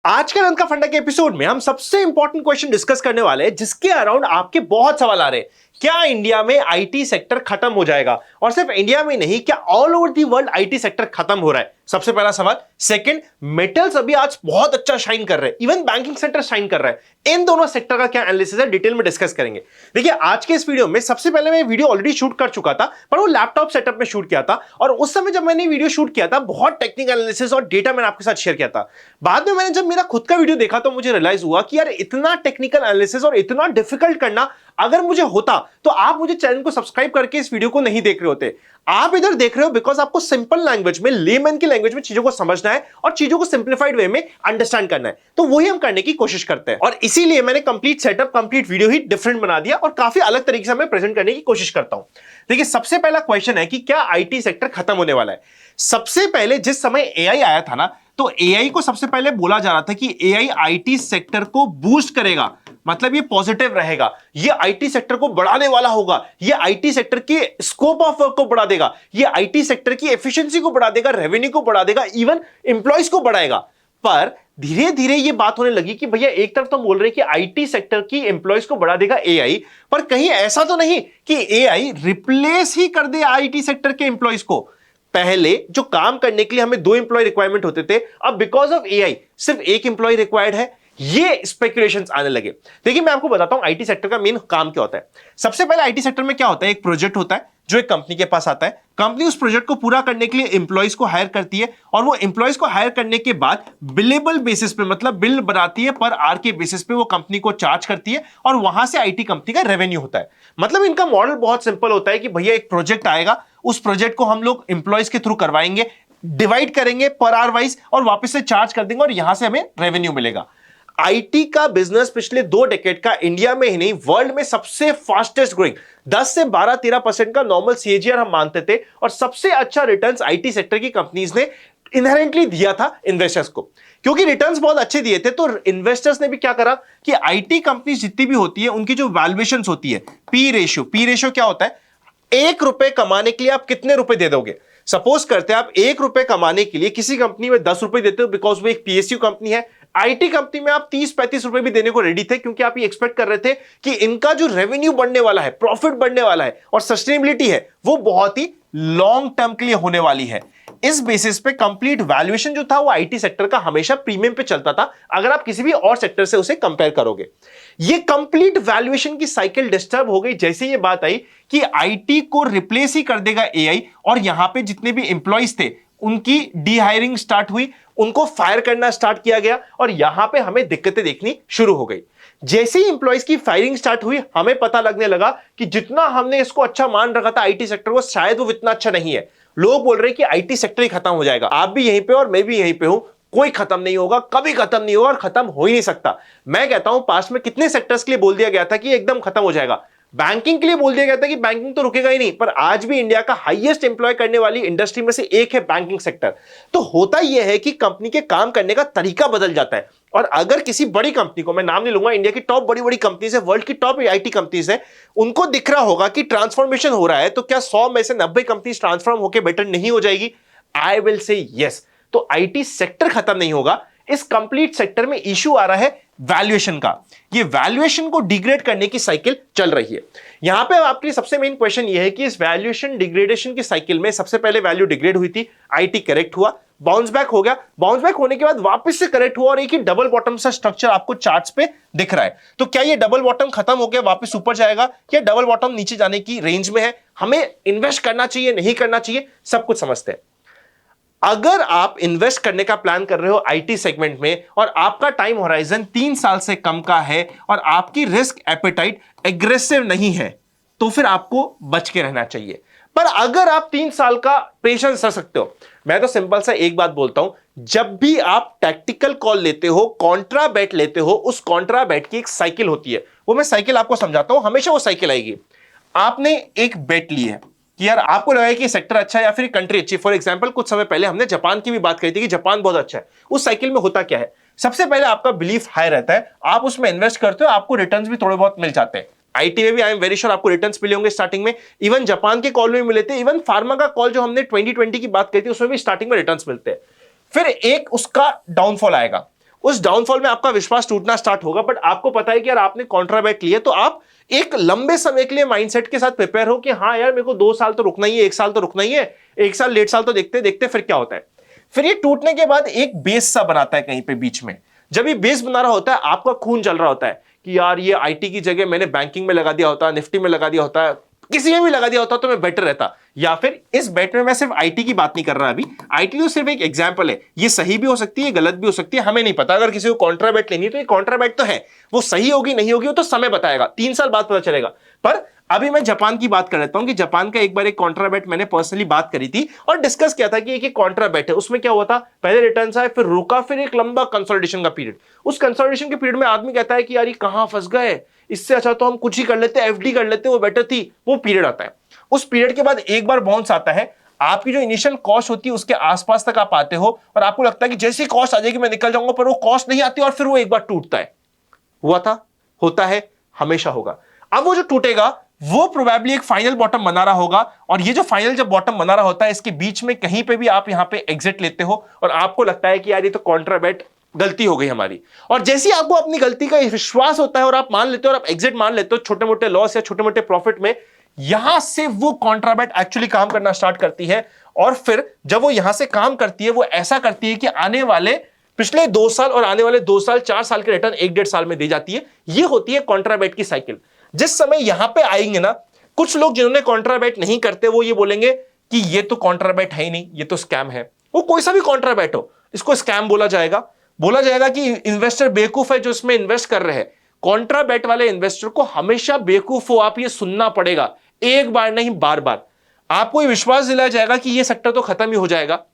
आज के रन का फंडा के एपिसोड में हम सबसे इंपॉर्टेंट क्वेश्चन डिस्कस करने वाले हैं जिसके अराउंड आपके बहुत सवाल आ रहे हैं। क्या इंडिया में आईटी सेक्टर खत्म हो जाएगा? और सिर्फ इंडिया में नहीं, क्या all over the world IT sector खत्म हो रहा है? सबसे पहला सवाल। सेकंड, मेटल्स अभी आज बहुत अच्छा शाइन कर रहे हैं, इवन बैंकिंग सेक्टर शाइन कर रहा है। इन दोनों सेक्टर का क्या एनालिसिस है, डिटेल में डिस्कस करेंगे। देखिए, आज के इस वीडियो में सबसे पहले मैं वीडियो ऑलरेडी शूट कर चुका था, पर वो लैपटॉप सेटअप में शूट किया था, और उस समय जब मैंने वीडियो शूट किया था बहुत टेक्निकल एनालिसिस और डेटा मैंने आपके साथ शेयर किया था। बाद में मैंने जब मेरा खुद का वीडियो देखा तो मुझे रियलाइज हुआ कि यार, इतना टेक्निकल एनालिसिस और इतना डिफिकल्ट करना अगर मुझे होता तो आप मुझे चैनल को सब्सक्राइब करके इस वीडियो को नहीं देख रहे होते। आप इधर देख रहे हो बिकॉज आपको सिंपल लैंग्वेज में, लेमैन की लैंग्वेज में चीजों को समझना है और चीजों को सिंप्लीफाइड वे में अंडरस्टैंड करना है। तो वही हम करने की कोशिश करते हैं, और इसीलिए मैंने कंप्लीट सेटअप, कंप्लीट वीडियो ही डिफरेंट बना दिया और काफी अलग तरीके से मैं प्रेजेंट करने की कोशिश करता हूं। देखिए, सबसे पहला क्वेश्चन है कि क्या आईटी सेक्टर खत्म होने वाला है? सबसे पहले जिस समय एआई आया था ना, तो एआई को सबसे पहले बोला जा रहा था कि एआई आईटी सेक्टर को बूस्ट करेगा, मतलब ये पॉजिटिव रहेगा, ये आईटी सेक्टर को बढ़ाने वाला होगा, ये आईटी सेक्टर के स्कोप ऑफ वर्क को बढ़ा देगा, ये आईटी सेक्टर की एफिशिएंसी को बढ़ा देगा, रेवेन्यू को बढ़ा देगा, इवन एम्प्लॉयज को बढ़ाएगा। पर धीरे धीरे ये बात होने लगी कि भैया, एक तरफ तो बोल रहे कि आईटी सेक्टर की एम्प्लॉयज को बढ़ा देगा एआई, पर कहीं ऐसा तो नहीं कि एआई रिप्लेस ही कर दे आईटी सेक्टर के एम्प्लॉयज को। पहले जो काम करने के लिए हमें 2 एम्प्लॉय रिक्वायरमेंट होते थे, अब बिकॉज ऑफ एआई सिर्फ 1 एम्प्लॉय रिक्वायर्ड है। ये स्पेकुलेशंस आने लगे। देखिए, मैं आपको बताता हूं आईटी सेक्टर का मेन काम क्या होता है। सबसे पहले आईटी सेक्टर में क्या होता है, एक प्रोजेक्ट होता है जो एक कंपनी के पास आता है। कंपनी उस प्रोजेक्ट को पूरा करने के लिए एम्प्लॉयज को हायर करती है, और वो एम्प्लॉयज को हायर करने के बाद बिलेबल बेसिस पे, मतलब बिल बनाती है, पर आर के बेसिस पे वो कंपनी को चार्ज करती है, और वहां से आईटी कंपनी का रेवेन्यू होता है। मतलब इनका मॉडल बहुत सिंपल होता है कि भैया, एक प्रोजेक्ट आएगा, उस प्रोजेक्ट को हम लोग एम्प्लॉयज के थ्रू करवाएंगे, डिवाइड करेंगे पर आवर वाइज, और वापस से चार्ज कर देंगे, और यहां से हमें रेवेन्यू मिलेगा। आईटी का बिजनेस पिछले 2 डेकेड का इंडिया में ही नहीं, वर्ल्ड में सबसे फास्टेस्ट ग्रोइंग, 10 से 12-13% का नॉर्मल सीएजीआर हम मानते थे, और सबसे अच्छा रिटर्न्स आईटी सेक्टर की कंपनीज ने इनहेरेंटली दिया था इन्वेस्टर्स को। क्योंकि रिटर्न्स बहुत अच्छे दिए थे, तो इन्वेस्टर्स ने भी क्या करा कि आईटी कंपनी जितनी भी होती है उनकी जो वैल्यूएशन होती है, पी रेशियो क्या होता है, 1 रुपए कमाने के लिए आप कितने रुपए दे दोगे। सपोज करते हैं आप 1 रुपए कमाने के लिए किसी कंपनी में 10 रुपए देते हो, बिकॉज वो एक पीएसयू कंपनी है। आईटी कंपनी में आप 30-35 रुपए भी देने को रेडी थे, क्योंकि आप ये एक्सपेक्ट कर रहे थे कि इनका जो रेवेन्यू बढ़ने वाला है, प्रॉफिट बढ़ने वाला है, और सस्टेनेबिलिटी है, वो बहुत ही लॉन्ग टर्म के लिए होने वाली है। इस बेसिस पे कंप्लीट वैल्यूएशन जो था वो आईटी सेक्टर का हमेशा प्रीमियम पे चलता था, अगर आप किसी भी और सेक्टर से उसे कंपेयर करोगे। ये कंप्लीट वैल्यूएशन की साइकिल डिस्टर्ब हो गई जैसे ये बात आई कि आईटी को रिप्लेस ही कर देगा एआई, और यहां पे जितने भी एम्प्लॉयज थे उनकी डीहायरिंग स्टार्ट हुई, उनको फायर करना स्टार्ट किया गया, और यहां पे हमें दिक्कतें देखनी शुरू हो गई। जैसे ही एम्प्लॉयज की फायरिंग स्टार्ट हुई, हमें पता लगने लगा कि जितना हमने इसको अच्छा मान रखा था आईटी सेक्टर को, शायद वो इतना अच्छा नहीं है। लोग बोल रहे हैं कि आईटी सेक्टर ही खत्म हो जाएगा। आप भी यहीं पे और मैं भी यहीं पे हूं, कोई खत्म नहीं होगा, कभी खत्म नहीं होगा, और खत्म हो ही नहीं सकता। मैं कहता हूं, पास्ट में कितने सेक्टर्स के लिए बोल दिया गया था कि एकदम खत्म हो जाएगा। बैंकिंग के लिए बोल दिया गया था कि बैंकिंग तो रुकेगा ही नहीं, पर आज भी इंडिया का हाईएस्ट एम्प्लॉय करने वाली इंडस्ट्री में से एक है बैंकिंग सेक्टर। तो होता यह है कि कंपनी के काम करने का तरीका बदल जाता है, और अगर किसी बड़ी कंपनी को, मैं नाम नहीं लूंगा, इंडिया की टॉप बड़ी बड़ी कंपनीज है, वर्ल्ड की टॉप आईटी कंपनीज है, उनको दिख रहा होगा कि ट्रांसफॉर्मेशन हो रहा है, तो क्या 100 में से 90 कंपनीज ट्रांसफॉर्म होकर बेटर नहीं हो जाएगी? I will say yes. तो आईटी सेक्टर खत्म नहीं होगा, इस कंप्लीट सेक्टर में इशू आ रहा है वैल्यूएशन का। ये वैल्यूएशन को डिग्रेड करने की साइकिल चल रही है। यहां पे आपके लिए सबसे मेन क्वेश्चन ये है कि इस वैल्यूएशन डिग्रेडेशन की साइकिल में सबसे पहले वैल्यू डिग्रेड हुई थी, आईटी करेक्ट हुआ, बाउंस बैक हो गया, बाउंस बैक होने के बाद वापस से करेक्ट हुआ, और एक ही डबल बॉटम सा स्ट्रक्चर आपको चार्ट्स पे दिख रहा है। तो क्या ये डबल बॉटम खत्म हो गया, वापस ऊपर जाएगा, या डबल बॉटम नीचे जाने की रेंज में है? हमें इन्वेस्ट करना चाहिए, नहीं करना चाहिए, सब कुछ समझते हैं। अगर आप इन्वेस्ट करने का प्लान कर रहे हो आईटी सेगमेंट में, और आपका टाइम होराइजन 3 साल से कम का है, और आपकी रिस्क एपेटाइट एग्रेसिव नहीं है, तो फिर आपको बच के रहना चाहिए। पर अगर आप 3 साल का पेशेंस रख सकते हो, मैं तो सिंपल सा एक बात बोलता हूं, जब भी आप टैक्टिकल कॉल लेते हो, कॉन्ट्रा बेट लेते हो, उस कॉन्ट्रा बेट की एक साइकिल होती है। वो मैं साइकिल आपको समझाता हूं, हमेशा वो साइकिल आएगी। आपने एक बेट ली है कि यार, आपको लगा कि सेक्टर अच्छा है या फिर कंट्री अच्छी। फॉर एग्जांपल, कुछ समय पहले हमने जापान की भी बात करी थी कि जापान बहुत अच्छा है। उस साइकिल में होता क्या है, सबसे पहले आपका बिलीफ हाई रहता है, आप उसमें इन्वेस्ट करते हो, आपको रिटर्न्स भी थोड़े बहुत मिल जाते हैं। आईटी में भी आई एम वेरी श्योर आपको रिटर्न्स मिले होंगे स्टार्टिंग में, इवन जापान के कॉल में मिले थे, इवन फार्मा का कॉल जो हमने 2020 की बात करी थी उसमें भी स्टार्टिंग में रिटर्न्स मिलते हैं। फिर एक उसका डाउनफॉल आएगा, उस डाउनफॉल में आपका विश्वास टूटना स्टार्ट होगा। बट आपको पता है कि यार आपने कॉन्ट्रा बेट लिया, तो आप एक लंबे समय के लिए माइंडसेट के साथ प्रिपेयर हो कि हाँ यार मेरे को 2 साल तो रुकना ही है, 1 साल तो रुकना ही है, 1 साल 1.5 साल तो देखते देखते फिर क्या होता है। फिर ये टूटने के बाद एक बेस सा बनाता है कहीं पे बीच में। जब ये बेस बना रहा होता है, आपका खून चल रहा होता है कि यार ये आईटी की जगह मैंने बैंकिंग में लगा दिया होता, निफ्टी में लगा दिया होता, किसी में भी लगा दिया होता तो मैं बेटर रहता। या फिर इस बेट में मैं सिर्फ आईटी की बात नहीं कर रहा, अभी आईटी तो सिर्फ एक एग्जांपल है, ये सही भी हो सकती है, गलत भी हो सकती है, हमें नहीं पता। अगर किसी को कॉन्ट्रा बेट लेनी है तो ये कॉन्ट्रा बेट तो है, वो सही होगी नहीं होगी वो तो समय बताएगा, 3 साल बाद पता चलेगा। पर अभी मैं जापान की बात कर लेता हूं कि जापान का एक बार एक कॉन्ट्रा बेट मैंने पर्सनली बात करी थी और डिस्कस किया था कि एक कॉन्ट्रा बेट है, उसमें क्या हुआ था, पहले रिटर्न आए, फिर रुका, फिर एक लंबा कंसोलिडेशन का पीरियड। उस कंसोलिडेशन के पीरियड में आदमी कहता है कि यार ये कहां फंस गए, इससे अच्छा तो हम कुछ ही कर लेते, एफडी कर लेते, वो बेटर थी। वो पीरियड आता है, उस पीरियड के बाद एक बार बाउंस आता है, आपकी जो इनिशियल कॉस्ट होती है उसके आसपास तक आप आते हो और आपको लगता है कि जैसे कॉस्ट आ जाएगी मैं निकल जाऊंगा, पर वो कॉस्ट नहीं आती और फिर वो एक बार टूटता है। हुआ था, होता है, हमेशा होगा। अब वो जो टूटेगा वो प्रोबेबली एक फाइनल बॉटम बना रहा होगा, और ये जो फाइनल जब बॉटम बना रहा होता है इसके बीच में कहीं पे भी आप यहां पे एग्जिट लेते हो और आपको लगता है कि यार ये तो कॉन्ट्रा बेट गलती हो गई हमारी, और जैसे ही आपको अपनी गलती का विश्वास होता है और आप मान लेते हो और आप एग्जिट मान लेते हो छोटे मोटे लॉस या छोटे मोटे प्रॉफिट में, यहां से वो कॉन्ट्रा बेट एक्चुअली काम करना स्टार्ट करती है। और फिर जब वो यहां से काम करती है, वो ऐसा करती है कि आने वाले पिछले 2 साल और आने वाले 2 साल 4 साल के रिटर्न 1-1.5 साल में दी जाती है। ये होती है कॉन्ट्रा बेट की साइकिल। जिस समय यहां पे आएंगे ना, कुछ लोग जिन्होंने कॉन्ट्रा बेट नहीं करते वो ये बोलेंगे कि ये तो कॉन्ट्रा बेट है ही नहीं, ये तो स्कैम है। वो कोई सा भी कॉन्ट्रा बेट हो, इसको स्कैम बोला जाएगा कि इन्वेस्टर बेवकूफ है जो इसमें इन्वेस्ट कर रहे हैं। कॉन्ट्रा बेट वाले इन्वेस्टर को हमेशा बेवकूफ हो आप ये सुनना पड़ेगा, एक बार नहीं बार बार। आपको ये विश्वास दिलाया जाएगा कि ये सेक्टर तो खत्म ही हो जाएगा,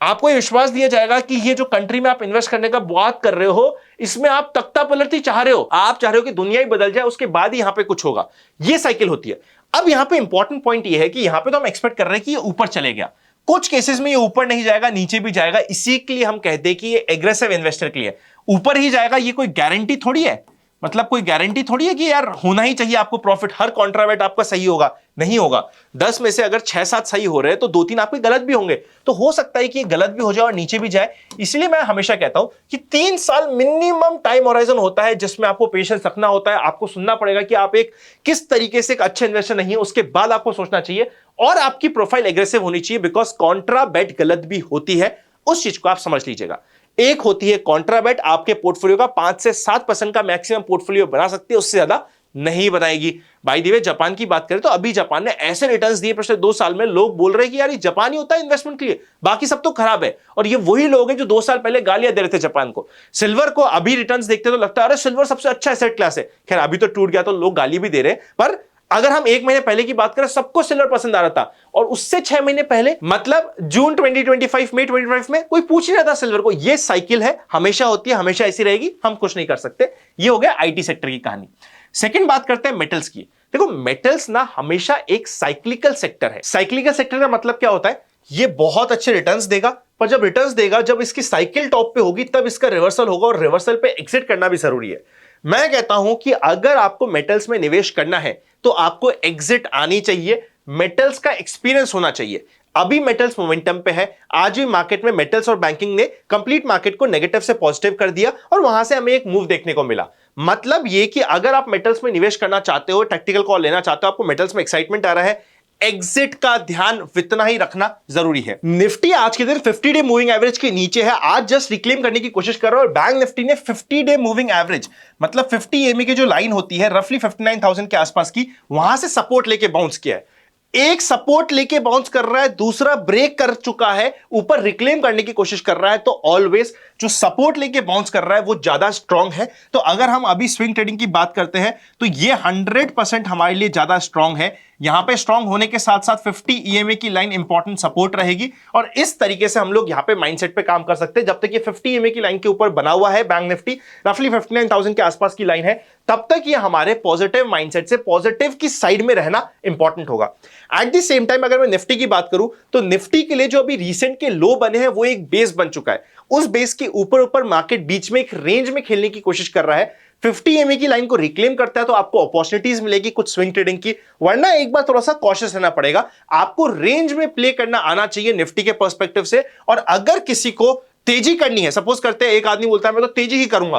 आपको ये विश्वास दिया जाएगा कि ये जो कंट्री में आप इन्वेस्ट करने का बात कर रहे हो इसमें आप तख्ता पलटी चाह रहे हो, आप चाह रहे हो कि दुनिया ही बदल जाए, उसके बाद ही यहां पे कुछ होगा। ये साइकिल होती है। अब यहां पे इंपॉर्टेंट पॉइंट ये है कि यहां पे तो हम एक्सपेक्ट कर रहे हैं कि ये ऊपर चले गया, कुछ केसेस में ये ऊपर नहीं जाएगा, नीचे भी जाएगा। इसी के लिए हम कहते हैं कि ये एग्रेसिव इन्वेस्टर के लिए ऊपर ही जाएगा। ये कोई गारंटी थोड़ी है, मतलब कोई गारंटी थोड़ी है कि यार होना ही चाहिए आपको प्रॉफिट, हर कॉन्ट्रा बेट आपका सही होगा, नहीं होगा। 10 में से अगर 6-7 सही हो रहे हैं तो 2-3 आपके गलत भी होंगे, तो हो सकता है कि ये गलत भी हो जाए और नीचे भी जाए। इसलिए मैं हमेशा कहता हूं कि 3 साल मिनिमम टाइम होराइजन होता है जिसमें आपको पेशेंस रखना होता है। आपको सुनना पड़ेगा कि आप एक किस तरीके से एक अच्छे इन्वेस्टर नहीं है, उसके बाद आपको सोचना चाहिए और आपकी प्रोफाइल एग्रेसिव होनी चाहिए, बिकॉज कॉन्ट्रा बेट गलत भी होती है, उस चीज को आप समझ लीजिएगा। एक होती है कॉन्ट्रा बेट, आपके पोर्टफोलियो का 5 से 7% का मैक्सिमम पोर्टफोलियो बना सकती है, उससे ज्यादा नहीं बनाएगी। बाय द वे जापान की बात करें तो अभी जापान ने ऐसे रिटर्न्स दिए पिछले 2 साल में, लोग बोल रहे हैं कि यार ये जापान ही होता है इन्वेस्टमेंट के लिए, बाकी सब तो खराब है। और ये वही लोग हैं जो 2 साल पहले गालियां दे रहे थे जापान को। सिल्वर को अभी रिटर्न्स देखते तो लगता है अरे सिल्वर सबसे अच्छा एसेट क्लास है। खैर अभी तो टूट गया तो लोग गाली भी दे रहे हैं, पर अगर हम 1 महीने पहले की बात करें सबको सिल्वर पसंद आ रहा था, और उससे 6 महीने पहले मतलब जून 2025 मई 2025 में कोई पूछ नहीं रहा था सिल्वर को। ये साइकिल है, हमेशा होती है, हमेशा ऐसी रहेगी, हम कुछ नहीं कर सकते। ये हो गया आईटी सेक्टर की कहानी। सेकंड बात करते हैं मेटल्स की। देखो मेटल्स ना हमेशा एक साइक्लिकल सेक्टर है। साइक्लिकल सेक्टर का मतलब क्या होता है, ये बहुत अच्छे रिटर्न्स देगा, पर जब रिटर्न्स देगा, जब इसकी साइकिल टॉप पे होगी तब इसका रिवर्सल होगा, और रिवर्सल पे एग्जिट करना भी जरूरी है। मैं कहता हूं कि अगर आपको मेटल्स में निवेश करना है तो आपको एग्जिट आनी चाहिए, मेटल्स का एक्सपीरियंस होना चाहिए। अभी मेटल्स मोमेंटम पे है, आज भी मार्केट में मेटल्स और बैंकिंग ने कंप्लीट मार्केट को नेगेटिव से पॉजिटिव कर दिया और वहां से हमें एक मूव देखने को मिला। मतलब ये कि अगर आप मेटल्स में निवेश करना चाहते हो, टैक्टिकल कॉल लेना चाहते हो, आपको मेटल्स में एक्साइटमेंट आ रहा है, एग्जिट का ध्यान इतना ही रखना जरूरी है। निफ्टी आज के दिन 50 डे मूविंग एवरेज के नीचे है, आज जस्ट रिक्लेम करने की कोशिश कर रहा है, और बैंक निफ्टी ने 50 डे मूविंग एवरेज मतलब 50 EMA की जो लाइन होती है रफली 59,000 के आसपास की, वहां से सपोर्ट लेके बाउंस किया है। एक सपोर्ट लेके बाउंस कर रहा है, दूसरा ब्रेक कर चुका है, ऊपर रिक्लेम करने की कोशिश कर रहा है, तो ऑलवेज जो सपोर्ट लेके बाउंस कर रहा है वो ज्यादा स्ट्रांग है। तो अगर हम अभी स्विंग ट्रेडिंग की बात करते हैं तो ये 100% हमारे लिए ज्यादा स्ट्रांग है। यहां पे स्ट्रांग होने के साथ साथ 50 EMA की लाइन इंपॉर्टेंट सपोर्ट रहेगी, और इस तरीके से हम लोग यहां पे माइंडसेट पे काम कर सकते हैं। जब तक ये 50 EMA की लाइन के ऊपर बना हुआ है बैंक निफ्टी, रफली 59,000 के आसपास की लाइन है, तब तक ये हमारे पॉजिटिव माइंडसेट से पॉजिटिव की साइड में रहना इंपॉर्टेंट होगा। एट द सेम टाइम अगर मैं निफ्टी की बात करूं तो निफ्टी के लिए जो अभी रिसेंट के लो बने हैं वो एक बेस बन चुका है। उस बेस के ऊपर ऊपर मार्केट बीच में एक रेंज में खेलने की कोशिश कर रहा है। 50 EMA की लाइन को रिक्लेम करता है तो आपको अपॉर्चुनिटीज मिलेगी कुछ स्विंग ट्रेडिंग की, वरना एक बार थोड़ा सा कॉशियस रहना पड़ेगा। आपको रेंज में प्ले करना आना चाहिए निफ्टी के पर्सपेक्टिव से, और अगर किसी को तेजी करनी है, सपोज करते हैं एक आदमी बोलता है मैं तो तेजी ही करूंगा,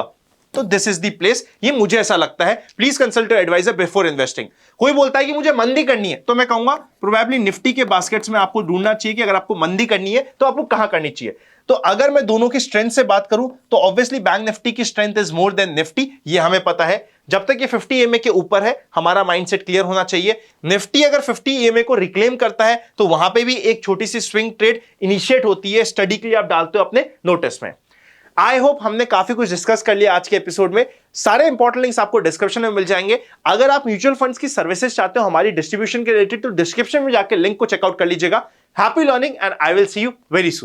तो दिस इज द प्लेस, ये मुझे ऐसा लगता है। Please consult your advisor before investing. कोई बोलता है कि मुझे मंदी करनी है, तो मैं कहूंगा प्रोबेबली निफ्टी के बास्केट्स में आपको ढूंढना चाहिए कि अगर आपको मंदी करनी है तो आपको कहां करनी चाहिए। तो अगर मैं दोनों की स्ट्रेंथ से बात करूं तो ऑब्वियसली बैंक निफ्टी की strength is more than Nifty, ये हमें पता है। जब तक ये 50 EMA के ऊपर है हमारा माइंडसेट क्लियर होना चाहिए। निफ्टी अगर 50 EMA को रिक्लेम करता है तो वहां पे भी एक छोटी सी स्विंग ट्रेड इनिशिएट होती है, स्टडी के लिए आप डालते हो अपने नोटिस में। आई होप हमने काफी कुछ डिस्कस कर लिया आज के एपिसोड में। सारे इंपॉर्टेंट लिंक्स आपको डिस्क्रिप्शन में मिल जाएंगे। अगर आप म्यूचुअल फंड्स की सर्विसेज चाहते हो हमारी डिस्ट्रीब्यूशन के रिलेटेड, तो डिस्क्रिप्शन में जाकर लिंक को चेकआउट कर लीजिएगा। Happy learning and I will see you very soon.